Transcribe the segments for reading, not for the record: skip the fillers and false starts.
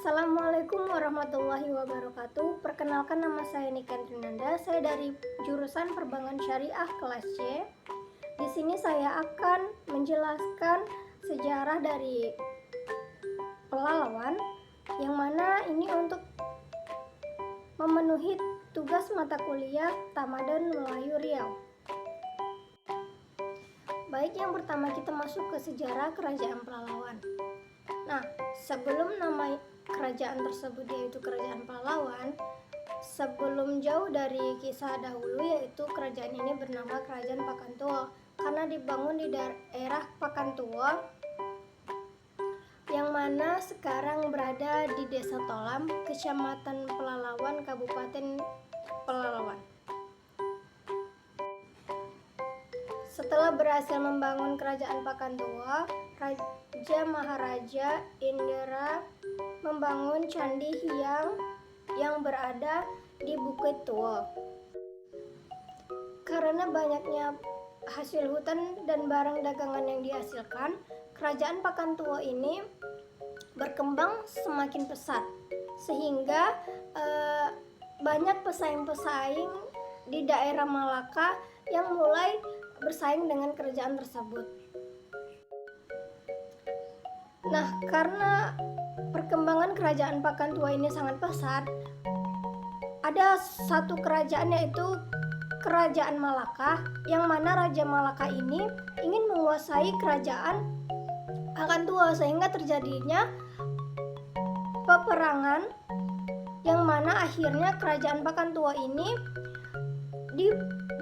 Assalamualaikum warahmatullahi wabarakatuh. Perkenalkan, nama saya Niken Trinanda. Saya dari jurusan Perbankan Syariah kelas C. Di sini saya akan menjelaskan sejarah dari Pelalawan, yang mana ini untuk memenuhi tugas mata kuliah Tamadun Melayu Riau. Baik, yang pertama kita masuk ke sejarah Kerajaan Pelalawan. Nah, sebelum nama kerajaan tersebut yaitu Kerajaan Pelalawan, sebelum jauh dari kisah dahulu, yaitu kerajaan ini bernama Kerajaan Pakantua karena dibangun di daerah Pakantua yang mana sekarang berada di Desa Tolam, Kecamatan Pelalawan, Kabupaten Pelalawan. Setelah berhasil membangun Kerajaan Pakantua, Raja Maharaja Indra membangun Candi Hyang yang berada di Bukit Tua. Karena banyaknya hasil hutan dan barang dagangan yang dihasilkan, Kerajaan Pakantua ini berkembang semakin pesat, sehingga banyak pesaing-pesaing di daerah Malaka yang mulai bersaing dengan kerajaan tersebut. Nah, karena perkembangan Kerajaan Pakantua ini sangat pesat, ada satu kerajaan yaitu Kerajaan Malaka, yang mana Raja Malaka ini ingin menguasai Kerajaan Pakantua, sehingga terjadinya peperangan yang mana akhirnya Kerajaan Pakantua ini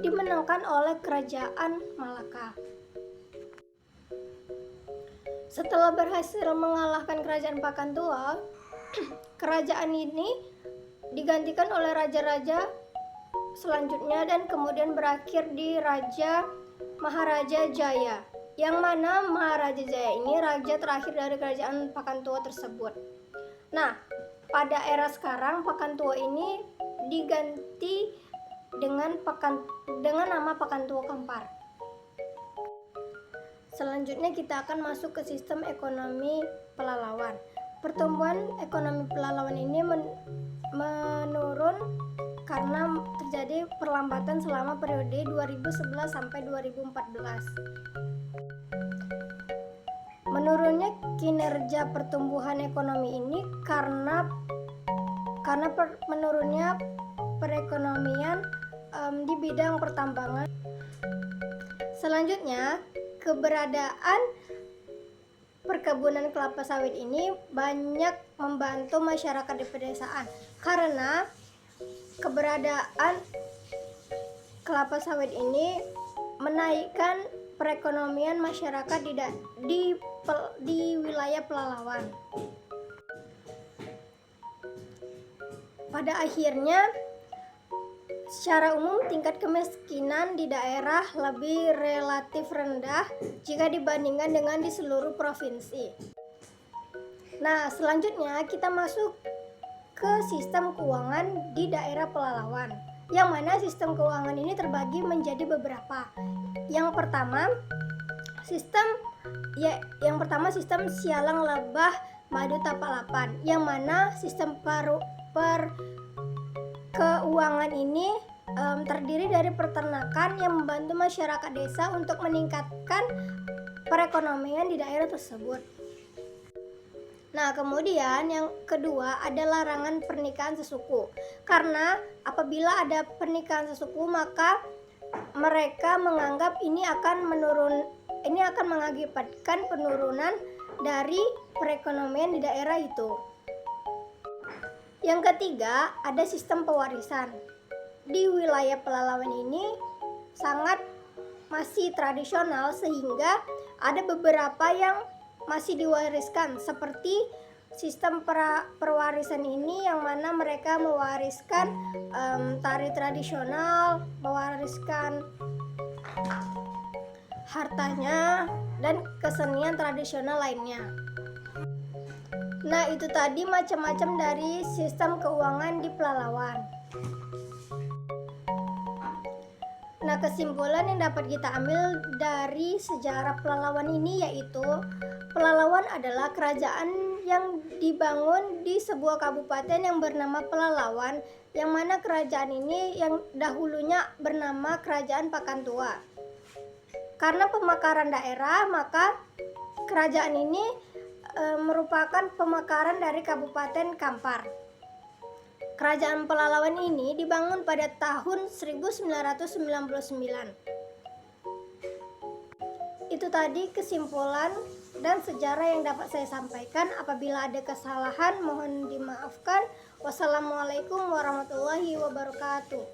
dimenangkan oleh Kerajaan Malaka. Setelah berhasil mengalahkan Kerajaan Pakantua, kerajaan ini digantikan oleh raja-raja selanjutnya dan kemudian berakhir di Raja Maharaja Jaya, yang mana Maharaja Jaya ini raja terakhir dari Kerajaan Pakantua tersebut. Nah, pada era sekarang Pakantua ini diganti dengan nama Pakantua Kampar. Selanjutnya kita akan masuk ke sistem ekonomi Pelalawan. Pertumbuhan ekonomi Pelalawan ini menurun karena terjadi perlambatan selama periode 2011 sampai 2014. Menurunnya kinerja pertumbuhan ekonomi ini karena menurunnya perekonomian di bidang pertambangan. Selanjutnya, keberadaan perkebunan kelapa sawit ini banyak membantu masyarakat di pedesaan, karena keberadaan kelapa sawit ini menaikkan perekonomian masyarakat di wilayah Pelalawan. Pada akhirnya, secara umum tingkat kemiskinan di daerah lebih relatif rendah jika dibandingkan dengan di seluruh provinsi. Nah, selanjutnya kita masuk ke sistem keuangan di daerah Pelalawan, yang mana sistem keuangan ini terbagi menjadi beberapa. Yang pertama sistem Sialang Lebah Madu Tapalapan, yang mana sistem keuangan ini terdiri dari peternakan yang membantu masyarakat desa untuk meningkatkan perekonomian di daerah tersebut. Nah, kemudian yang kedua ada larangan pernikahan sesuku, karena apabila ada pernikahan sesuku maka mereka menganggap ini akan mengakibatkan penurunan dari perekonomian di daerah itu. Yang ketiga, ada sistem pewarisan. Di wilayah Pelalawan ini sangat masih tradisional, sehingga ada beberapa yang masih diwariskan, seperti sistem perwarisan ini yang mana mereka mewariskan tari tradisional, mewariskan hartanya dan kesenian tradisional lainnya. Nah, itu tadi macam-macam dari sistem keuangan di Pelalawan. Nah, kesimpulan yang dapat kita ambil dari sejarah Pelalawan ini yaitu Pelalawan adalah kerajaan yang dibangun di sebuah kabupaten yang bernama Pelalawan, yang mana kerajaan ini yang dahulunya bernama Kerajaan Pakantua. Karena pemekaran daerah, maka kerajaan ini merupakan pemekaran dari Kabupaten Kampar. Kerajaan Pelalawan ini dibangun pada tahun 1999. Itu tadi kesimpulan dan sejarah yang dapat saya sampaikan. Apabila ada kesalahan, mohon dimaafkan. Wassalamualaikum warahmatullahi wabarakatuh.